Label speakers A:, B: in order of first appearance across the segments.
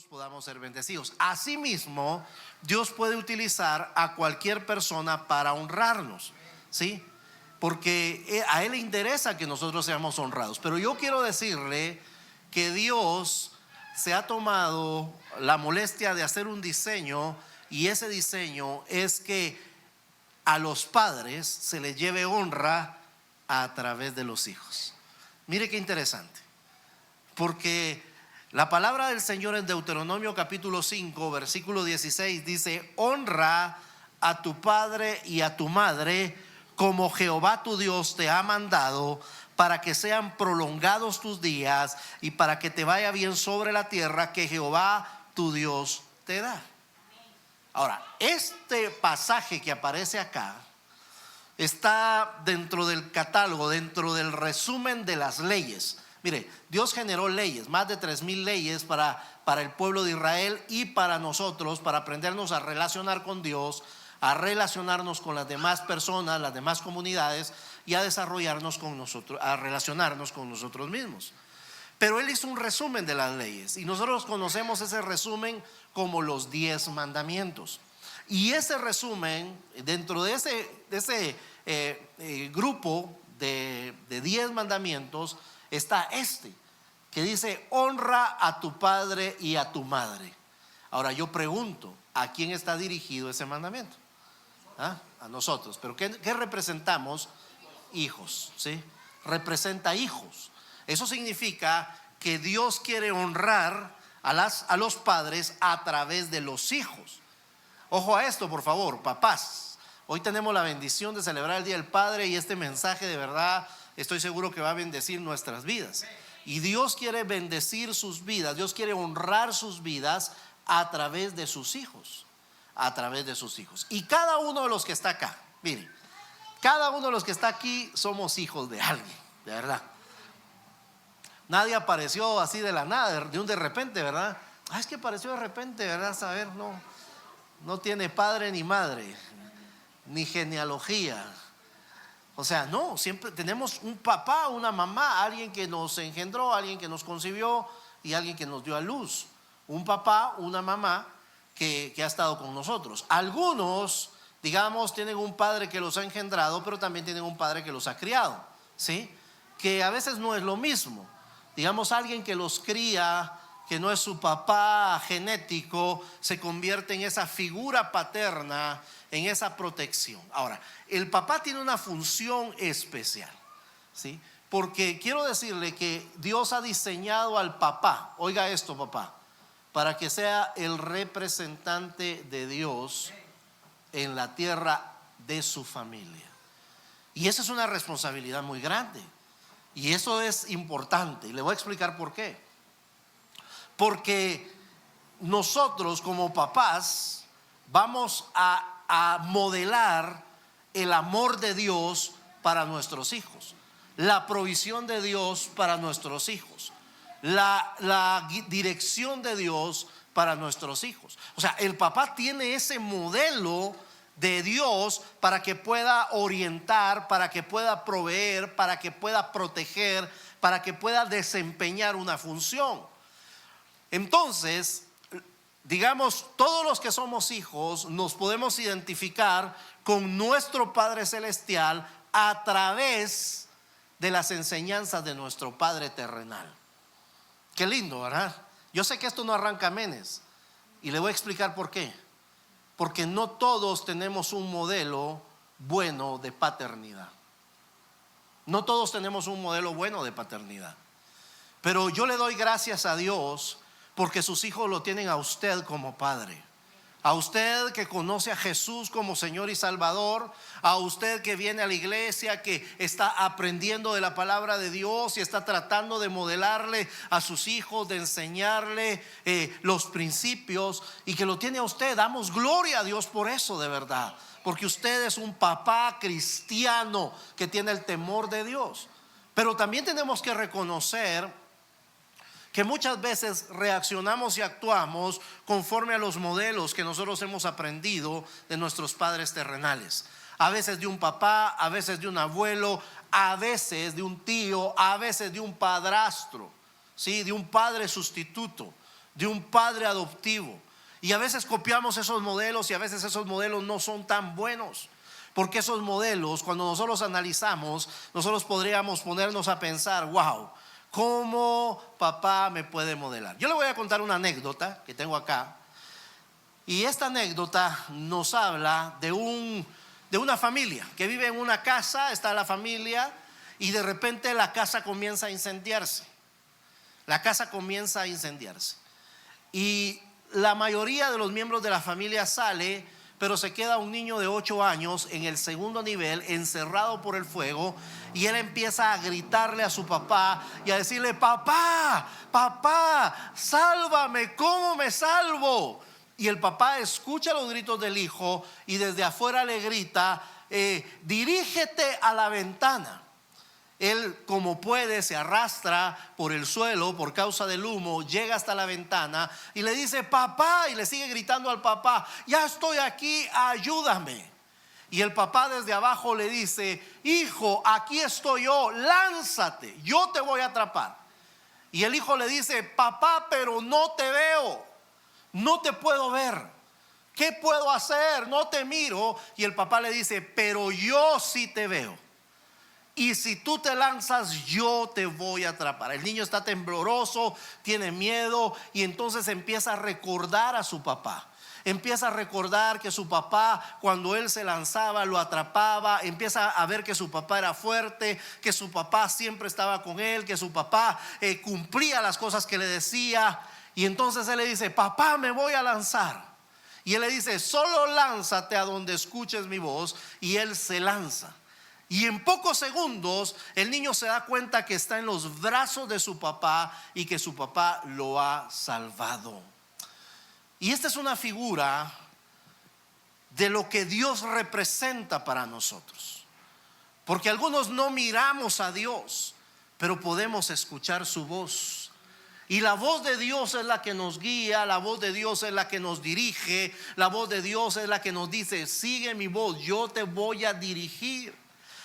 A: podamos ser bendecidos. Asimismo, Dios puede utilizar a cualquier persona para honrarnos, ¿sí? Porque a Él le interesa que nosotros seamos honrados. Pero yo quiero decirle que Dios se ha tomado la molestia de hacer un diseño, y ese diseño es que a los padres se les lleve honra a través de los hijos. Mire qué interesante, porque la palabra del Señor en Deuteronomio capítulo 5 versículo 16 dice: honra a tu padre y a tu madre como Jehová tu Dios te ha mandado, para que sean prolongados tus días y para que te vaya bien sobre la tierra que Jehová tu Dios te da. Ahora, este pasaje que aparece acá está dentro del catálogo, dentro del resumen de las leyes. Mire, Dios generó leyes, más de 3,000 leyes para el pueblo de Israel y para nosotros, para aprendernos a relacionar con Dios, a relacionarnos con las demás personas, las demás comunidades, y a desarrollarnos con nosotros, a relacionarnos con nosotros mismos. Pero Él hizo un resumen de las leyes, y nosotros conocemos ese resumen como los 10 mandamientos. Y ese resumen, dentro de ese grupo de 10 mandamientos, está que dice: honra a tu padre y a tu madre. Ahora yo pregunto, ¿a quién está dirigido ese mandamiento? A nosotros. ¿Pero qué representamos? Hijos, ¿sí? Representa hijos. Eso significa que Dios quiere honrar a los padres a través de los hijos. Ojo a esto, por favor, papás. Hoy tenemos la bendición de celebrar el Día del Padre, y este mensaje de verdad estoy seguro que va a bendecir nuestras vidas. Y Dios quiere bendecir sus vidas, Dios quiere honrar sus vidas a través de sus hijos. A través de sus hijos. Y cada uno de los que está acá, miren, cada uno de los que está aquí somos hijos de alguien, de verdad. Nadie apareció así de la nada, de repente, ¿verdad? Es que apareció de repente, ¿verdad? Saber, no tiene padre ni madre, ni genealogía. O sea, no, siempre tenemos un papá, una mamá, alguien que nos engendró, alguien que nos concibió y alguien que nos dio a luz. Un papá, una mamá que ha estado con nosotros. Algunos, digamos, tienen un padre que los ha engendrado, pero también tienen un padre que los ha criado, ¿sí? Que a veces no es lo mismo. Digamos, alguien que los cría, que no es su papá genético, se convierte en esa figura paterna, en esa protección. Ahora, el papá tiene una función especial, ¿sí? Porque quiero decirle que Dios ha diseñado al papá, oiga esto, papá, para que sea el representante de Dios en la tierra de su familia. Y esa es una responsabilidad muy grande, y eso es importante, y le voy a explicar por qué. Porque nosotros como papás vamos a modelar el amor de Dios para nuestros hijos, la provisión de Dios para nuestros hijos, la dirección de Dios para nuestros hijos. O sea, el papá tiene ese modelo de Dios para que pueda orientar, para que pueda proveer, para que pueda proteger, para que pueda desempeñar una función. Entonces, digamos, todos los que somos hijos nos podemos identificar con nuestro Padre Celestial a través de las enseñanzas de nuestro Padre terrenal. Qué lindo, ¿verdad? Yo sé que esto no arranca amenes, y le voy a explicar por qué. Porque no todos tenemos un modelo bueno de paternidad. No todos tenemos un modelo bueno de paternidad. Pero yo le doy gracias a Dios porque sus hijos lo tienen a usted como padre. A usted que conoce a Jesús como Señor y Salvador, a usted que viene a la iglesia, que está aprendiendo de la palabra de Dios y está tratando de modelarle a sus hijos, de enseñarle los principios, y que lo tiene a usted. Damos gloria a Dios por eso, de verdad, porque usted es un papá cristiano que tiene el temor de Dios. Pero también tenemos que reconocer que muchas veces reaccionamos y actuamos conforme a los modelos que nosotros hemos aprendido de nuestros padres terrenales. A veces de un papá, a veces de un abuelo, a veces de un tío, a veces de un padrastro, ¿sí? De un padre sustituto. de un padre adoptivo. Y a veces copiamos esos modelos y a veces esos modelos no son tan buenos. Porque esos modelos, cuando nosotros analizamos, nosotros podríamos ponernos a pensar, wow, ¿cómo papá me puede modelar? Yo le voy a contar una anécdota que tengo acá. Y esta anécdota nos habla de una familia que vive en una casa, está la familia, y de repente la casa comienza a incendiarse. La casa comienza a incendiarse. Y la mayoría de los miembros de la familia sale, pero se queda un niño de 8 años en el segundo nivel, encerrado por el fuego. Y él empieza a gritarle a su papá y a decirle: papá, papá, sálvame, ¿cómo me salvo? Y el papá escucha los gritos del hijo y desde afuera le grita: dirígete a la ventana. Él, como puede, se arrastra por el suelo por causa del humo, llega hasta la ventana y le dice: papá, y le sigue gritando al papá: ya estoy aquí, ayúdame. Y el papá desde abajo le dice: hijo, aquí estoy yo, lánzate, yo te voy a atrapar. Y el hijo le dice: papá, pero no te veo, no te puedo ver, ¿qué puedo hacer? No te miro. Y el papá le dice: pero yo sí te veo, y si tú te lanzas, yo te voy a atrapar. El niño está tembloroso, tiene miedo, y entonces empieza a recordar a su papá. Empieza a recordar que su papá, cuando él se lanzaba, lo atrapaba. Empieza a ver que su papá era fuerte, que su papá siempre estaba con él, que su papá cumplía las cosas que le decía. Y entonces él le dice: papá, me voy a lanzar. Y él le dice: solo lánzate a donde escuches mi voz. Y él se lanza. Y en pocos segundos el niño se da cuenta que está en los brazos de su papá y que su papá lo ha salvado. Y esta es una figura de lo que Dios representa para nosotros. Porque algunos no miramos a Dios, pero podemos escuchar su voz. Y la voz de Dios es la que nos guía, la voz de Dios es la que nos dirige, la voz de Dios es la que nos dice: sigue mi voz, yo te voy a dirigir.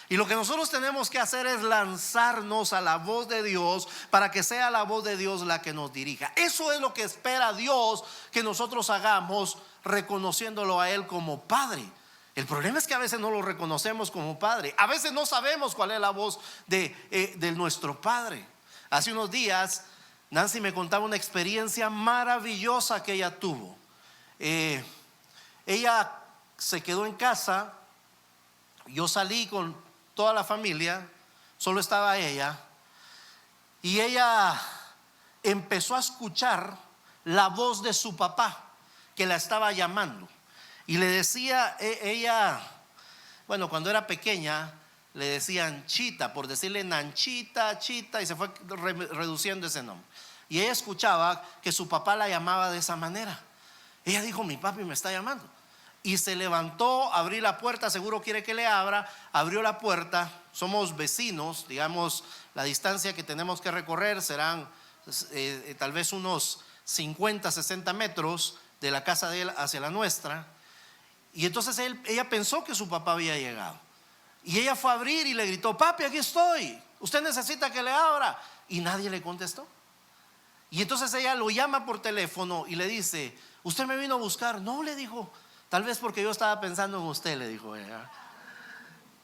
A: Y lo que nosotros tenemos que hacer es lanzarnos a la voz de Dios para que sea la voz de Dios la que nos dirija. Eso es lo que espera Dios que nosotros hagamos, reconociéndolo a Él como Padre. El problema es que a veces no lo reconocemos como Padre. A veces no sabemos cuál es la voz de nuestro Padre. Hace unos días Nancy me contaba una experiencia maravillosa que ella tuvo. Ella se quedó en casa. Yo salí con toda la familia, solo estaba ella, y ella empezó a escuchar la voz de su papá que la estaba llamando. Y le decía, ella, bueno, cuando era pequeña le decían Chita, por decirle Nanchita, Chita, y se fue reduciendo ese nombre. Y ella escuchaba que su papá la llamaba de esa manera. Ella dijo: mi papi me está llamando. Y se levantó, abrió la puerta, seguro quiere que le abra. Abrió la puerta, somos vecinos, digamos, la distancia que tenemos que recorrer serán tal vez unos 50, 60 metros de la casa de él hacia la nuestra. Y entonces ella pensó que su papá había llegado. Y ella fue a abrir y le gritó: papi, aquí estoy, usted necesita que le abra. Y nadie le contestó. Y entonces ella lo llama por teléfono y le dice: ¿usted me vino a buscar? No, le dijo. Tal vez porque yo estaba pensando en usted, le dijo ella.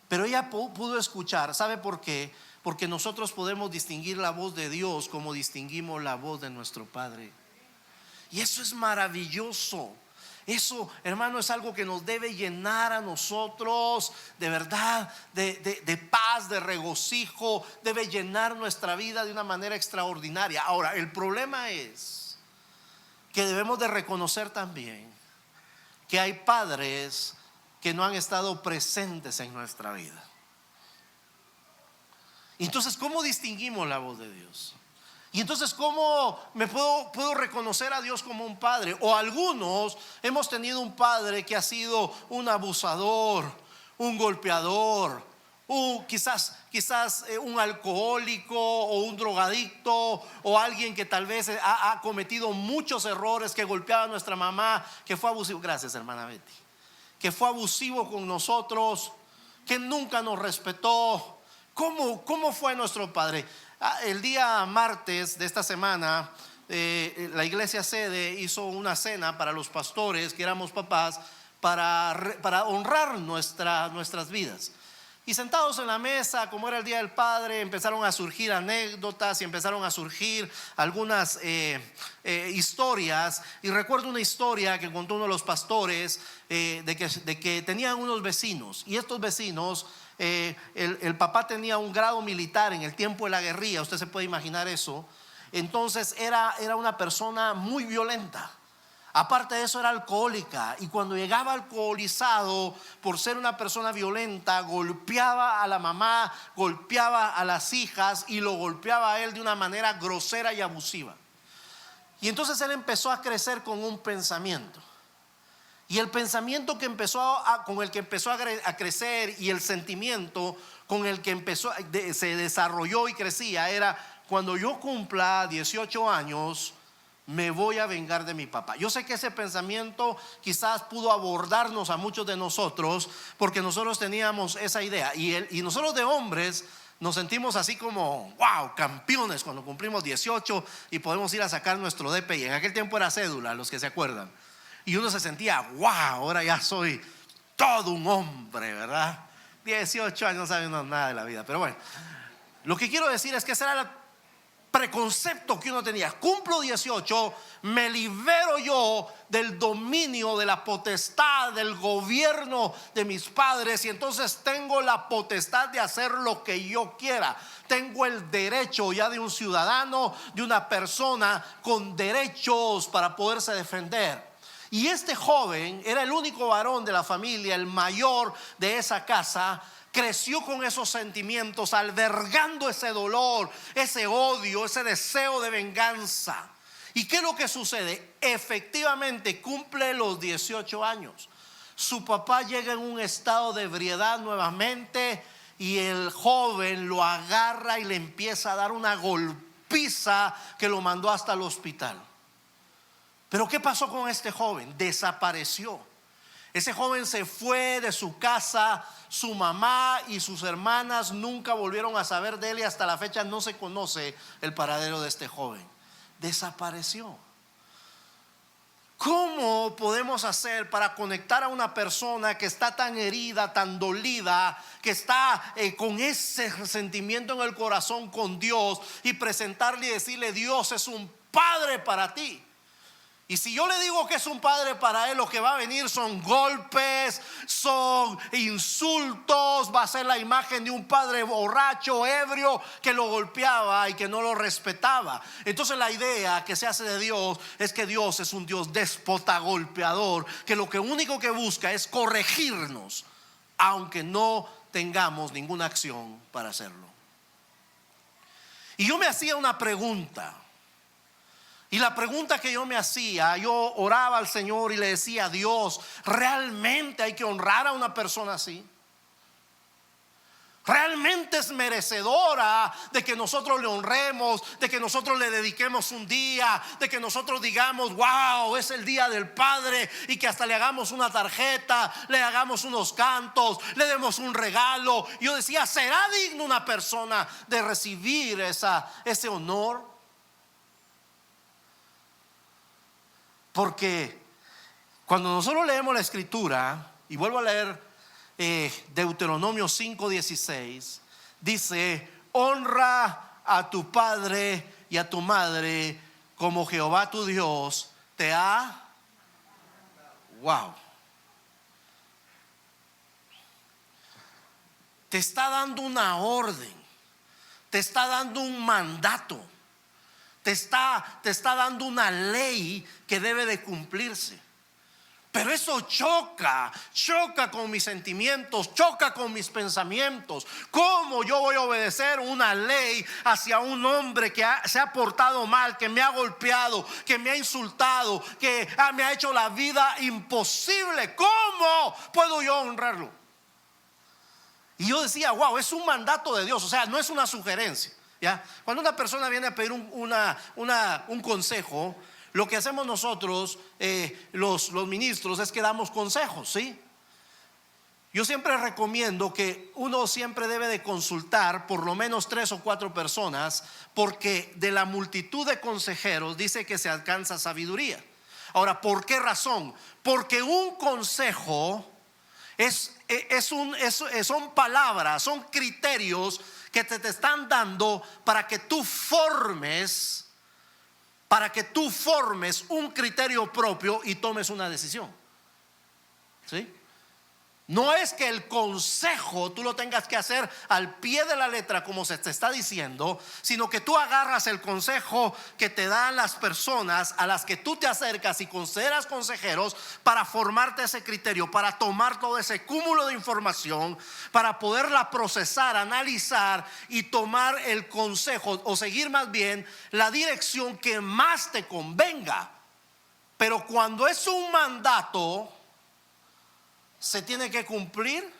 A: Pero ella pudo escuchar. ¿Sabe por qué? Porque nosotros podemos distinguir la voz de Dios como distinguimos la voz de nuestro Padre. Y eso es maravilloso. Eso, hermano, es algo que nos debe llenar a nosotros de verdad, de paz, de regocijo. Debe llenar nuestra vida de una manera extraordinaria. Ahora, el problema es que debemos de reconocer también que hay padres que no han estado presentes en nuestra vida. Entonces, ¿cómo distinguimos la voz de Dios? Y entonces, ¿cómo me puedo reconocer a Dios como un padre? O algunos hemos tenido un padre que ha sido un abusador, un golpeador, quizás un alcohólico o un drogadicto, o alguien que tal vez ha cometido muchos errores, que golpeaba a nuestra mamá, que fue abusivo. Gracias, hermana Betty. Que fue abusivo con nosotros, que nunca nos respetó. ¿Cómo fue nuestro padre? El día martes de esta semana la iglesia sede hizo una cena para los pastores que éramos papás para honrar nuestras vidas. Y sentados en la mesa, como era el Día del Padre, empezaron a surgir anécdotas y empezaron a surgir algunas historias. Y recuerdo una historia que contó uno de los pastores de que tenían unos vecinos. Y estos vecinos, el papá tenía un grado militar en el tiempo de la guerrilla. Usted se puede imaginar eso. Entonces era una persona muy violenta. Aparte de eso era alcohólica, y cuando llegaba alcoholizado, por ser una persona violenta, golpeaba a la mamá, golpeaba a las hijas y lo golpeaba a él de una manera grosera y abusiva. Y entonces él empezó a crecer con un pensamiento, y el pensamiento con el que empezó a crecer, y el sentimiento con el que se desarrolló y crecía era: cuando yo cumpla 18 años me voy a vengar de mi papá. Yo sé que ese pensamiento quizás pudo abordarnos a muchos de nosotros, porque nosotros teníamos esa idea, y nosotros de hombres nos sentimos así como wow, campeones cuando cumplimos 18 y podemos ir a sacar nuestro DPI. En aquel tiempo era cédula, los que se acuerdan, y uno se sentía wow, ahora ya soy todo un hombre, ¿verdad? 18 años no sabe uno nada de la vida. Pero bueno, lo que quiero decir es que ese era el preconcepto que uno tenía. Cumplo 18, me libero yo del dominio, de la potestad, del gobierno de mis padres, y entonces tengo la potestad de hacer lo que yo quiera. Tengo el derecho ya de un ciudadano, de una persona con derechos para poderse defender. Y este joven era el único varón de la familia, el mayor de esa casa. Creció con esos sentimientos, albergando ese dolor, ese odio, ese deseo de venganza. ¿Y qué es lo que sucede? Efectivamente cumple los 18 años. Su papá llega en un estado de ebriedad nuevamente, y el joven lo agarra y le empieza a dar una golpiza que lo mandó hasta el hospital. Pero ¿qué pasó con este joven? Desapareció. Ese joven se fue de su casa. Su mamá y sus hermanas nunca volvieron a saber de él, y hasta la fecha no se conoce el paradero de este joven. Desapareció. ¿Cómo podemos hacer para conectar a una persona que está tan herida, tan dolida, que está con ese sentimiento en el corazón con Dios, y presentarle y decirle: Dios es un padre para ti? Y si yo le digo que es un padre para él, lo que va a venir son golpes, son insultos, va a ser la imagen de un padre borracho, ebrio, que lo golpeaba y que no lo respetaba. Entonces la idea que se hace de Dios es que Dios es un Dios déspota, golpeador, que lo único que busca es corregirnos, aunque no tengamos ninguna acción para hacerlo. Y yo me hacía una pregunta. Y la pregunta que yo me hacía, yo oraba al Señor y le decía: Dios, ¿realmente hay que honrar a una persona así? ¿Realmente es merecedora de que nosotros le honremos, de que nosotros le dediquemos un día, de que nosotros digamos: wow, es el día del Padre, y que hasta le hagamos una tarjeta, le hagamos unos cantos, le demos un regalo? Yo decía: ¿será digno una persona de recibir ese honor? Porque cuando nosotros leemos la escritura, y vuelvo a leer Deuteronomio 5:16, dice: honra a tu padre y a tu madre, como Jehová tu Dios te ha. Wow. Te está dando una orden, te está dando un mandato, te está dando una ley que debe de cumplirse. Pero eso choca con mis sentimientos, choca con mis pensamientos. ¿Cómo yo voy a obedecer una ley hacia un hombre que se ha portado mal, que me ha golpeado, que me ha insultado, que me ha hecho la vida imposible? ¿Cómo puedo yo honrarlo? Y yo decía: wow, es un mandato de Dios, o sea, no es una sugerencia. ¿Ya? Cuando una persona viene a pedir un consejo, lo que hacemos nosotros, los ministros, es que damos consejos, ¿sí? Yo siempre recomiendo que uno siempre debe de consultar por lo menos 3 o 4 personas, porque de la multitud de consejeros dice que se alcanza sabiduría. Ahora, ¿por qué razón? Porque un consejo son palabras, son criterios que te están dando para que tú formes un criterio propio y tomes una decisión. ¿Sí? No es que el consejo tú lo tengas que hacer al pie de la letra como se te está diciendo, sino que tú agarras el consejo que te dan las personas a las que tú te acercas y consideras consejeros para formarte ese criterio, para tomar todo ese cúmulo de información, para poderla procesar, analizar y tomar el consejo, o seguir más bien la dirección que más te convenga. Pero cuando es un mandato, se tiene que cumplir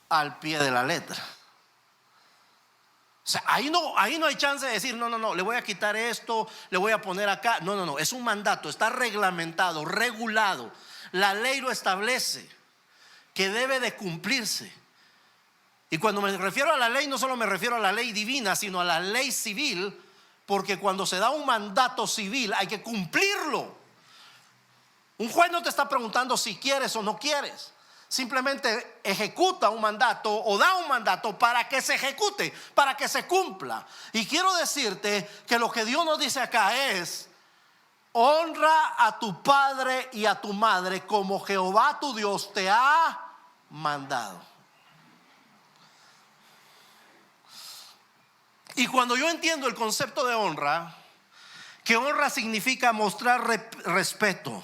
A: al pie de la letra. O sea, ahí no hay chance de decir no, le voy a quitar esto, le voy a poner acá. No, es un mandato, está reglamentado, regulado. La ley lo establece, que debe de cumplirse. Y cuando me refiero a la ley, no solo me refiero a la ley divina, sino a la ley civil, porque cuando se da un mandato civil hay que cumplirlo. Un juez no te está preguntando si quieres o no quieres. Simplemente ejecuta un mandato o da un mandato para que se ejecute, para que se cumpla. Y quiero decirte que lo que Dios nos dice acá es: honra a tu padre y a tu madre como Jehová tu Dios te ha mandado. Y cuando yo entiendo el concepto de honra, que honra significa mostrar respeto,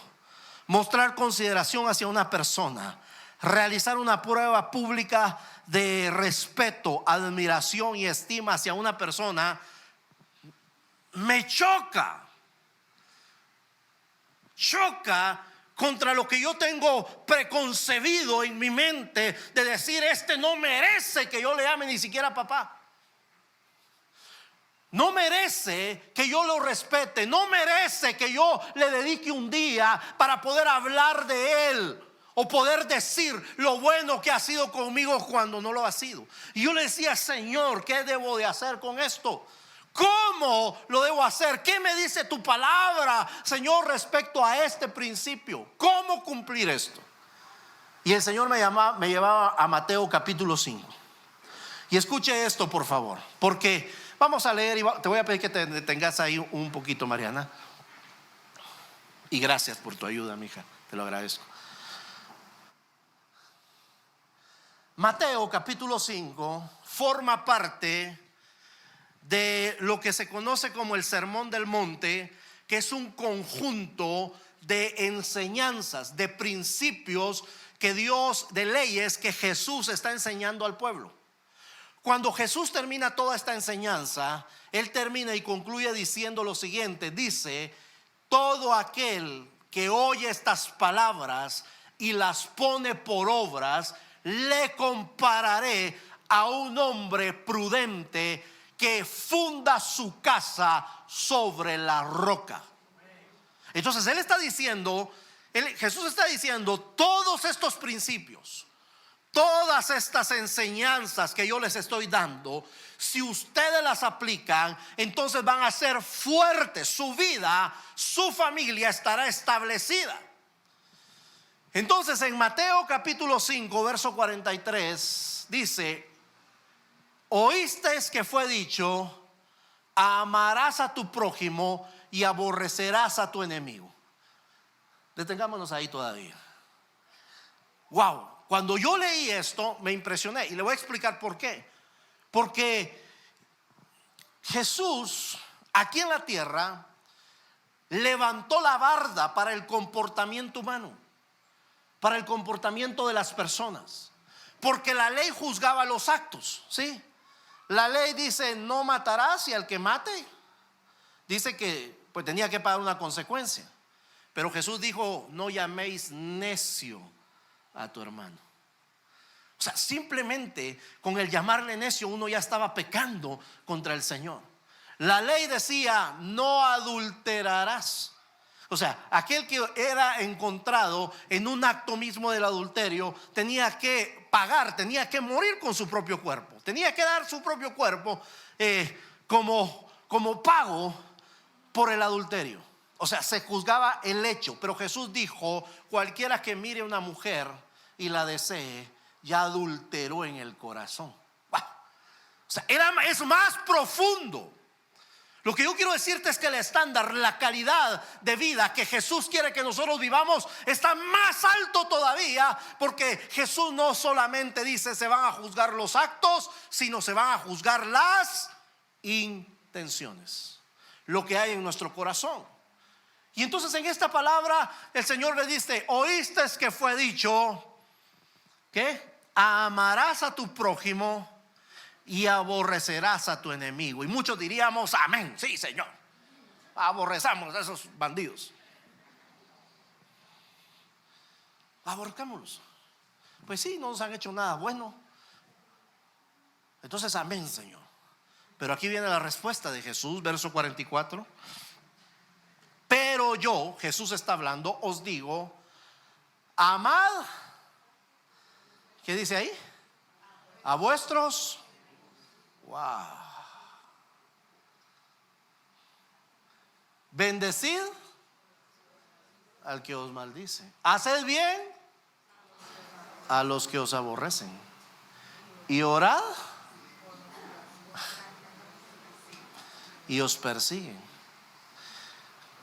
A: mostrar consideración hacia una persona, realizar una prueba pública de respeto, admiración y estima hacia una persona, me choca contra lo que yo tengo preconcebido en mi mente de decir: este no merece que yo le ame ni siquiera papá. No merece que yo lo respete, no merece que yo le dedique un día para poder hablar de él o poder decir lo bueno que ha sido conmigo cuando no lo ha sido. Y yo le decía: Señor, ¿qué debo de hacer con esto? ¿Cómo lo debo hacer? ¿Qué me dice tu palabra, Señor, respecto a este principio? ¿Cómo cumplir esto? Y el Señor me llevaba a Mateo capítulo 5. Y escuche esto, por favor, porque vamos a leer, y te voy a pedir que te detengas ahí un poquito, Mariana. Y gracias por tu ayuda, mija, te lo agradezco. Mateo capítulo 5 forma parte de lo que se conoce como el Sermón del Monte, que es un conjunto de enseñanzas, de principios de leyes que Jesús está enseñando al pueblo. Cuando Jesús termina toda esta enseñanza, Él termina y concluye diciendo lo siguiente. Dice: todo aquel que oye estas palabras y las pone por obras, le compararé a un hombre prudente que funda su casa sobre la roca. Entonces Jesús está diciendo: todos estos principios, todas estas enseñanzas que yo les estoy dando, si ustedes las aplican, entonces van a ser fuertes. Su vida, su familia estará establecida. Entonces en Mateo capítulo 5 verso 43 dice: oísteis que fue dicho: amarás a tu prójimo y aborrecerás a tu enemigo. Detengámonos ahí todavía. Wow. Cuando yo leí esto me impresioné, y le voy a explicar por qué. Porque Jesús aquí en la tierra levantó la barda para el comportamiento humano, para el comportamiento de las personas, porque la ley juzgaba los actos, ¿sí? La ley dice: no matarás, y al que mate dice que pues tenía que pagar una consecuencia. Pero Jesús dijo: no llaméis necio a tu hermano. O sea, simplemente con el llamarle necio uno ya estaba pecando contra el Señor. La ley decía: no adulterarás. O sea, aquel que era encontrado en un acto mismo del adulterio tenía que pagar, tenía que morir con su propio cuerpo, tenía que dar su propio cuerpo como pago por el adulterio. O sea, se juzgaba el hecho, pero Jesús dijo: cualquiera que mire a una mujer y la desee, ya adulteró en el corazón. Wow. O sea, es más profundo. Lo que yo quiero decirte es que el estándar, la calidad de vida que Jesús quiere que nosotros vivamos está más alto todavía, porque Jesús no solamente dice se van a juzgar los actos, sino se van a juzgar las intenciones, lo que hay en nuestro corazón. Y entonces en esta palabra el Señor le dice: oíste que fue dicho que amarás a tu prójimo y aborrecerás a tu enemigo. Y muchos diríamos: amén, sí, Señor, aborrezamos a esos bandidos, aborcámoslos. Pues sí, no nos han hecho nada bueno. Entonces, amén, Señor. Pero aquí viene la respuesta de Jesús, verso 44. Pero yo, Jesús está hablando, os digo: amad. ¿Qué dice ahí? A vuestros. Wow. Bendecid al que os maldice, haced bien a los que os aborrecen, y orad y os persiguen.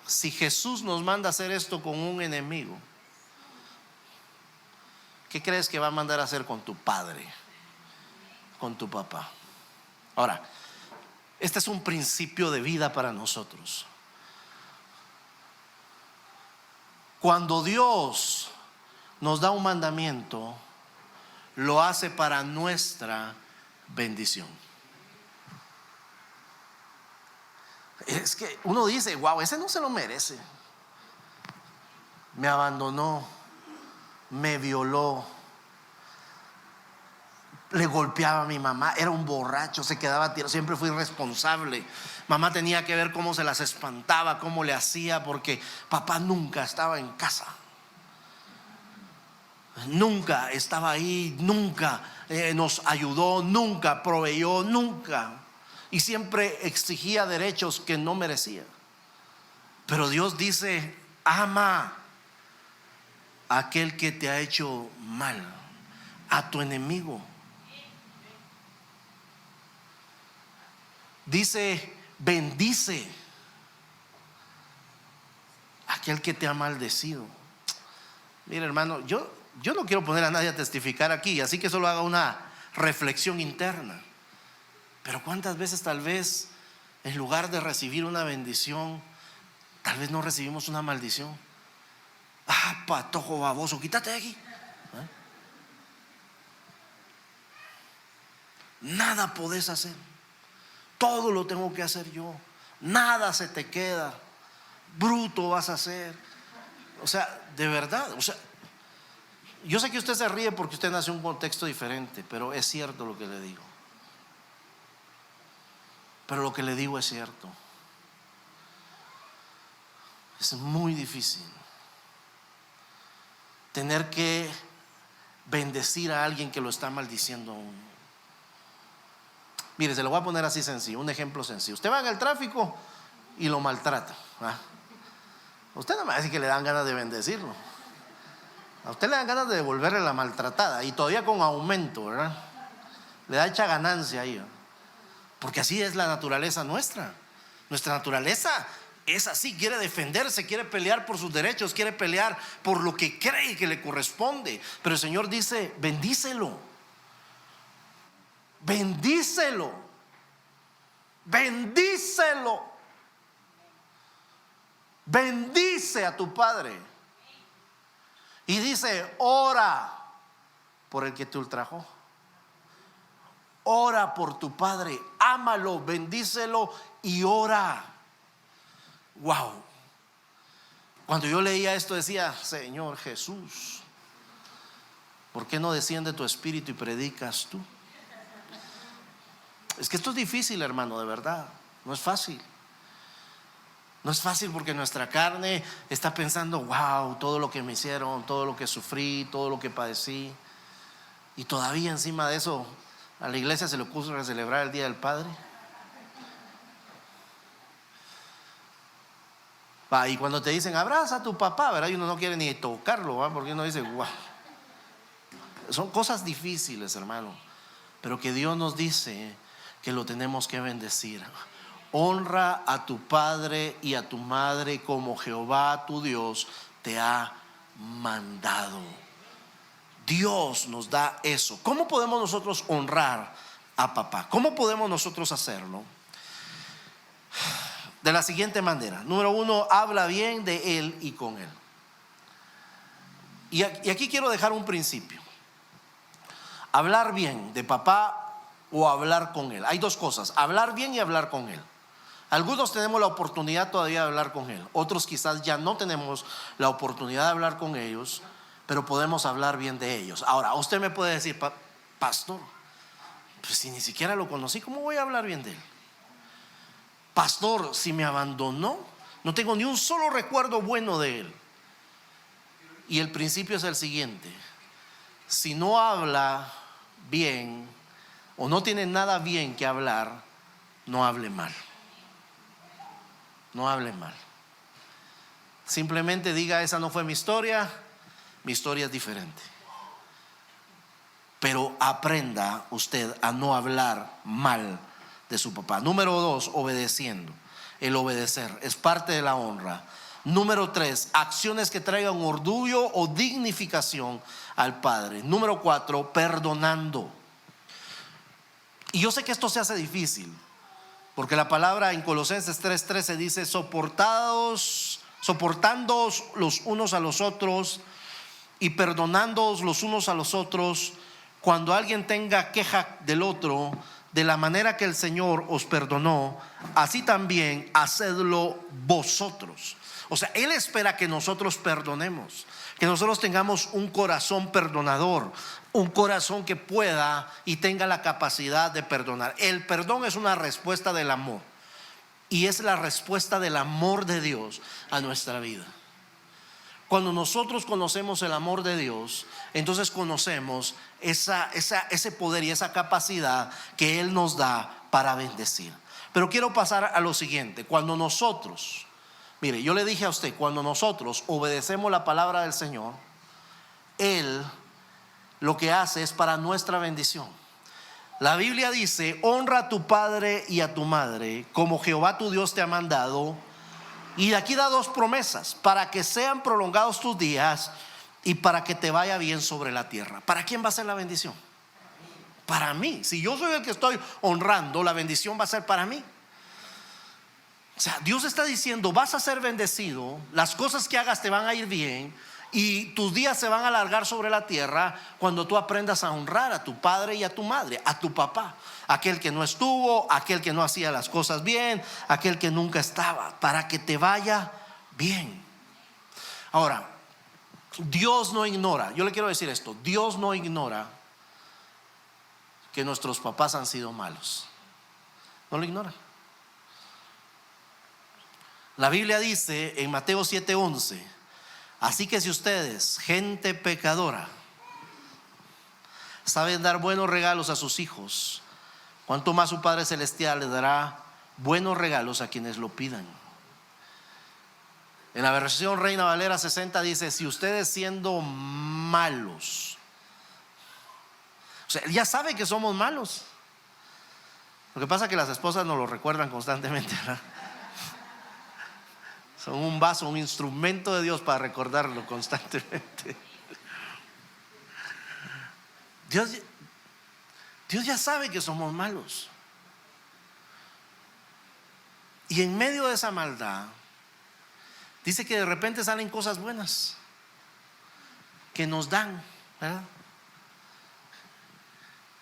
A: Si Jesús nos manda a hacer esto con un enemigo, ¿qué crees que va a mandar a hacer con tu padre, con tu papá? Ahora, este es un principio de vida para nosotros. Cuando Dios nos da un mandamiento, lo hace para nuestra bendición. Es que uno dice: wow, ese no se lo merece. Me abandonó, me violó, le golpeaba a mi mamá, era un borracho, se quedaba tirado, siempre fui irresponsable. Mamá tenía que ver cómo se las espantaba, cómo le hacía, porque papá nunca estaba en casa, nunca estaba ahí, nunca nos ayudó, nunca proveyó, nunca. Y siempre exigía derechos que no merecía. Pero Dios dice: ama a aquel que te ha hecho mal, a tu enemigo. Dice: bendice a aquel que te ha maldecido. Mira, hermano, yo no quiero poner a nadie a testificar aquí, así que solo haga una reflexión interna. Pero cuántas veces tal vez en lugar de recibir una bendición, tal vez no recibimos una maldición. Ah, patojo baboso, quítate de aquí. Nada podés hacer, todo lo tengo que hacer yo, nada se te queda, bruto vas a ser. O sea, de verdad, o sea, yo sé que usted se ríe porque usted nació en un contexto diferente, pero es cierto lo que le digo. Pero lo que le digo es cierto. Es muy difícil tener que bendecir a alguien que lo está maldiciendo a uno. Mire, se lo voy a poner así sencillo, un ejemplo sencillo. Usted va en el tráfico y lo maltrata, ¿ah? Usted no me va a decir que le dan ganas de bendecirlo. A usted le dan ganas de devolverle la maltratada, y todavía con aumento, ¿verdad? Le da hecha ganancia ahí, ¿verdad? Porque así es la naturaleza nuestra. Nuestra naturaleza es así, quiere defenderse, quiere pelear por sus derechos, quiere pelear por lo que cree que le corresponde. Pero el Señor dice: bendícelo, bendícelo, bendícelo. Bendice a tu padre. Y dice: ora por el que te ultrajó, ora por tu padre, ámalo, bendícelo y ora. Wow. Cuando yo leía esto decía: Señor Jesús, ¿por qué no desciende tu espíritu y predicas tú? Es que esto es difícil, hermano, de verdad, no es fácil. No es fácil porque nuestra carne está pensando, wow, todo lo que me hicieron, todo lo que sufrí, todo lo que padecí. Y todavía encima de eso a la iglesia se le ocurre celebrar el Día del Padre. Y cuando te dicen abraza a tu papá, ¿verdad? Y uno no quiere ni tocarlo, ¿verdad? Porque uno dice, wow. Son cosas difíciles, hermano, pero que Dios nos dice que lo tenemos que bendecir. Honra a tu padre y a tu madre como Jehová tu Dios te ha mandado. Dios nos da eso. ¿Cómo podemos nosotros honrar a papá? ¿Cómo podemos nosotros hacerlo? De la siguiente manera. Número 1, habla bien de él y con él. Y aquí quiero dejar un principio. Hablar bien de papá o hablar con él. Hay dos cosas, hablar bien y hablar con él. Algunos tenemos la oportunidad todavía de hablar con él. Otros quizás ya no tenemos la oportunidad de hablar con ellos, pero podemos hablar bien de ellos. Ahora, usted me puede decir, pastor, pues si ni siquiera lo conocí, ¿cómo voy a hablar bien de él? Pastor, si me abandonó, no tengo ni un solo recuerdo bueno de él. Y el principio es el siguiente: si no habla bien o no tiene nada bien que hablar, no hable mal. No hable mal. Simplemente diga, esa no fue mi historia es diferente. Pero aprenda usted a no hablar mal de su papá. Número 2, obedeciendo. El obedecer es parte de la honra. Número 3, acciones que traigan orgullo o dignificación al padre. Número 4, perdonando. Y yo sé que esto se hace difícil, porque la palabra en Colosenses 3:13 dice, soportándoos los unos a los otros y perdonándoos los unos a los otros cuando alguien tenga queja del otro, de la manera que el Señor os perdonó, así también hacedlo vosotros. O sea, Él espera que nosotros perdonemos, que nosotros tengamos un corazón perdonador, un corazón que pueda y tenga la capacidad de perdonar. El perdón es una respuesta del amor, y es la respuesta del amor de Dios a nuestra vida. Cuando nosotros conocemos el amor de Dios, entonces conocemos ese poder y esa capacidad que Él nos da para bendecir. Pero quiero pasar a lo siguiente. Cuando nosotros, mire, yo le dije a usted, cuando nosotros obedecemos la palabra del Señor, Él lo que hace es para nuestra bendición. La Biblia dice, honra a tu padre y a tu madre como Jehová tu Dios te ha mandado. Y aquí da dos promesas: para que sean prolongados tus días y para que te vaya bien sobre la tierra. ¿Para quién va a ser la bendición? Para mí. Si yo soy el que estoy honrando, la bendición va a ser para mí. O sea, Dios está diciendo, vas a ser bendecido, las cosas que hagas te van a ir bien y tus días se van a alargar sobre la tierra cuando tú aprendas a honrar a tu padre y a tu madre, a tu papá, aquel que no estuvo, aquel que no hacía las cosas bien, aquel que nunca estaba, para que te vaya bien. Ahora, Dios no ignora, yo le quiero decir esto, Dios no ignora que nuestros papás han sido malos. No lo ignora. La Biblia dice en Mateo 7:11, así que si ustedes, gente pecadora, saben dar buenos regalos a sus hijos, cuánto más su Padre Celestial le dará buenos regalos a quienes lo pidan. En la versión Reina Valera 60 dice, si ustedes siendo malos, o sea, ya sabe que somos malos. Lo que pasa es que las esposas nos lo recuerdan constantemente, ¿verdad? Son un vaso, un instrumento de Dios para recordarlo constantemente. Dios ya sabe que somos malos. Y en medio de esa maldad, dice que de repente salen cosas buenas que nos dan, ¿verdad?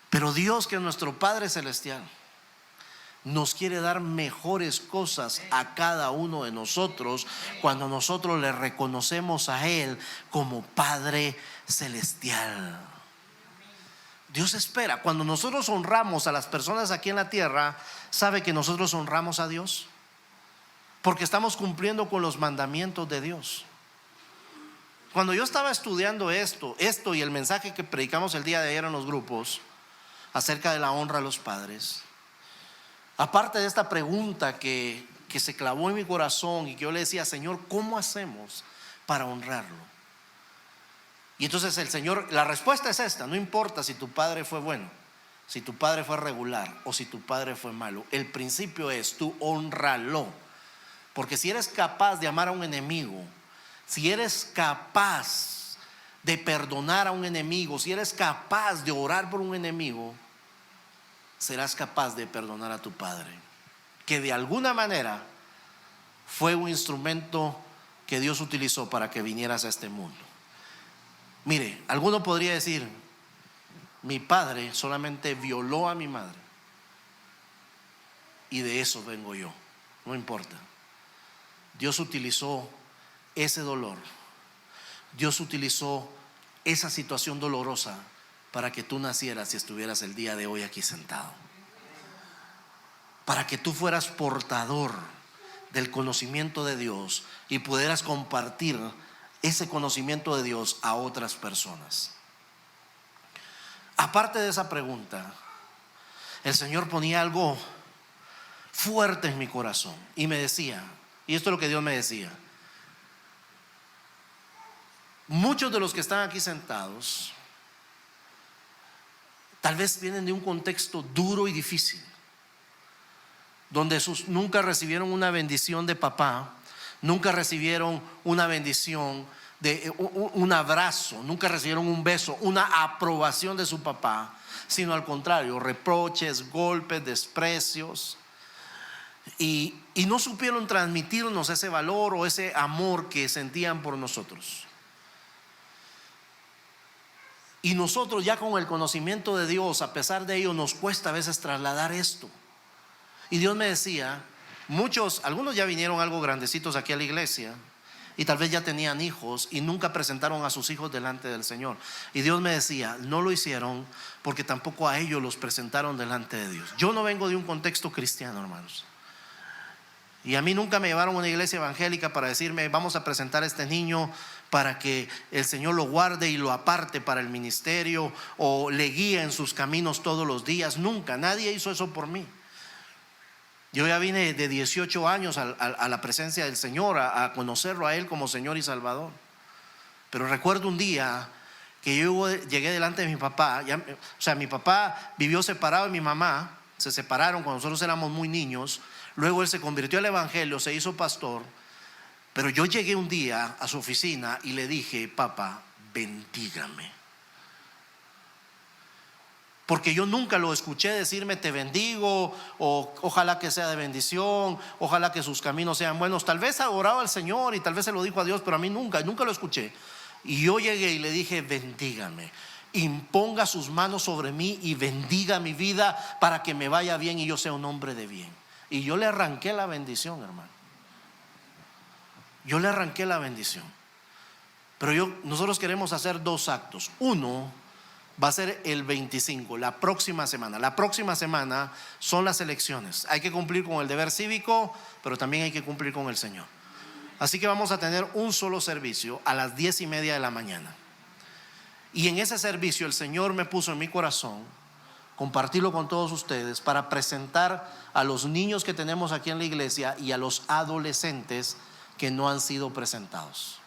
A: Pero Dios, que es nuestro Padre Celestial, nos quiere dar mejores cosas a cada uno de nosotros cuando nosotros le reconocemos a Él como Padre Celestial. Dios espera, cuando nosotros honramos a las personas aquí en la tierra, ¿sabe que nosotros honramos a Dios? porque estamos cumpliendo con los mandamientos de Dios. Cuando yo estaba estudiando esto y el mensaje que predicamos el día de ayer en los grupos acerca de la honra a los padres, aparte de esta pregunta que se clavó en mi corazón y que yo le decía: Señor, ¿cómo hacemos para honrarlo? Y entonces el Señor, la respuesta es esta: no importa si tu padre fue bueno, si tu padre fue regular o si tu padre fue malo, el principio es: tú honralo. Porque si eres capaz de amar a un enemigo, si eres capaz de perdonar a un enemigo, si eres capaz de orar por un enemigo, serás capaz de perdonar a tu padre, que de alguna manera fue un instrumento que Dios utilizó para que vinieras a este mundo. Mire, alguno podría decir: mi padre solamente violó a mi madre y de eso vengo yo. No importa. Dios utilizó ese dolor, Dios utilizó esa situación dolorosa para que tú nacieras y estuvieras el día de hoy aquí sentado, para que tú fueras portador del conocimiento de Dios y pudieras compartir ese conocimiento de Dios a otras personas. Aparte de esa pregunta, el Señor ponía algo fuerte en mi corazón y me decía, y esto es lo que Dios me decía: muchos de los que están aquí sentados tal vez vienen de un contexto duro y difícil, donde nunca recibieron una bendición de papá, nunca recibieron una bendición de un abrazo, nunca recibieron un beso, una aprobación de su papá, sino al contrario, reproches, golpes, desprecios, y no supieron transmitirnos ese valor o ese amor que sentían por nosotros. Y nosotros, ya con el conocimiento de Dios, a pesar de ello, nos cuesta a veces trasladar esto. Y Dios me decía: algunos ya vinieron algo grandecitos aquí a la iglesia y tal vez ya tenían hijos y nunca presentaron a sus hijos delante del Señor. Y Dios me decía: no lo hicieron porque tampoco a ellos los presentaron delante de Dios. Yo no vengo de un contexto cristiano, hermanos, y a mí nunca me llevaron a una iglesia evangélica para decirme: vamos a presentar a este niño para que el Señor lo guarde y lo aparte para el ministerio, o le guíe en sus caminos todos los días. Nunca, nadie hizo eso por mí. Yo ya vine de 18 años a la presencia del Señor, a conocerlo a Él como Señor y Salvador. Pero recuerdo un día que yo llegué delante de mi papá. Mi papá vivió separado de mi mamá, se separaron cuando nosotros éramos muy niños. Luego él se convirtió al evangelio, se hizo pastor. Pero yo llegué un día a su oficina y le dije: papá, bendígame. Porque yo nunca lo escuché decirme: te bendigo, o ojalá que sea de bendición, ojalá que sus caminos sean buenos. Tal vez ha orado al Señor y tal vez se lo dijo a Dios, pero a mí nunca lo escuché. Y yo llegué y le dije: bendígame, imponga sus manos sobre mí y bendiga mi vida para que me vaya bien y yo sea un hombre de bien. Y yo le arranqué la bendición, hermano. Yo le arranqué la bendición. Pero nosotros queremos hacer dos actos. Uno va a ser el 25, la próxima semana. La próxima semana son las elecciones. Hay que cumplir con el deber cívico, pero también hay que cumplir con el Señor. Así que vamos a tener un solo servicio a las 10:30 de la mañana. Y en ese servicio el Señor me puso en mi corazón compartirlo con todos ustedes para presentar a los niños que tenemos aquí en la iglesia y a los adolescentes que no han sido presentados.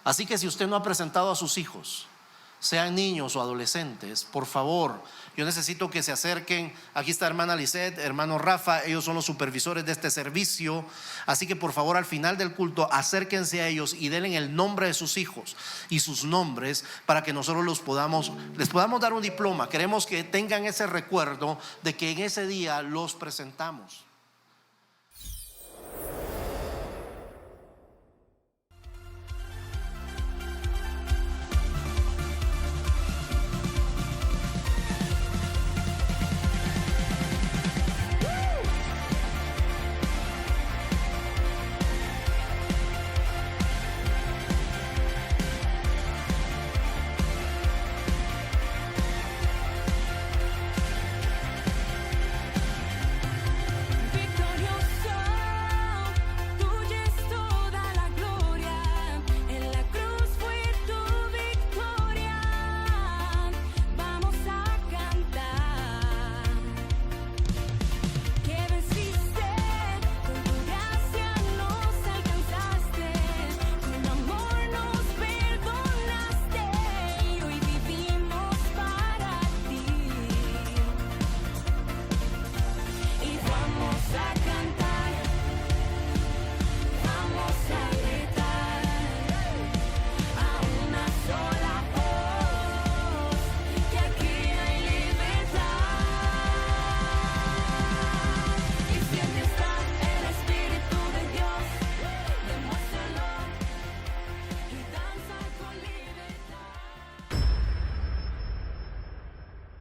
A: Así que si usted no ha presentado a sus hijos, sean niños o adolescentes, por favor, yo necesito que se acerquen. Aquí está hermana Lisette, hermano Rafa, ellos son los supervisores de este servicio. Así que por favor, al final del culto, acérquense a ellos y denle el nombre de sus hijos y sus nombres para que nosotros les podamos dar un diploma. Queremos que tengan ese recuerdo de que en ese día los presentamos.